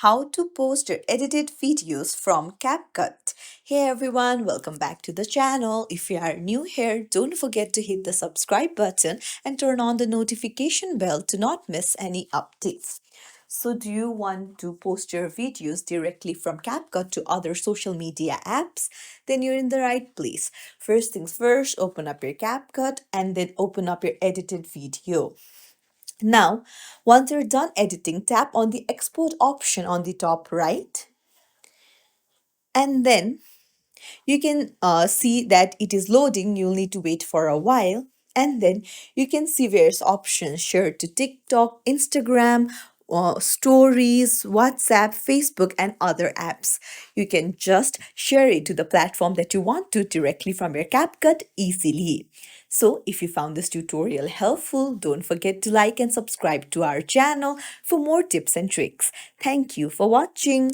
how to post your edited videos from CapCut. Hey everyone, welcome back to the channel. If you are new here, don't forget to hit the subscribe button and turn on the notification bell to not miss any updates. So, do you want to post your videos directly from CapCut to other social media apps? Then you're in the right place. First things first, open up your CapCut and then open up your edited video. Now, once you're done editing, tap on the export option on the top right, and then you can see that it is loading. You'll need to wait for a while, and then you can see various options shared to TikTok, Instagram, stories, WhatsApp, Facebook, and other apps. You can just share it to the platform that you want to directly from your CapCut easily. So, if you found this tutorial helpful, don't forget to like and subscribe to our channel for more tips and tricks. Thank you for watching.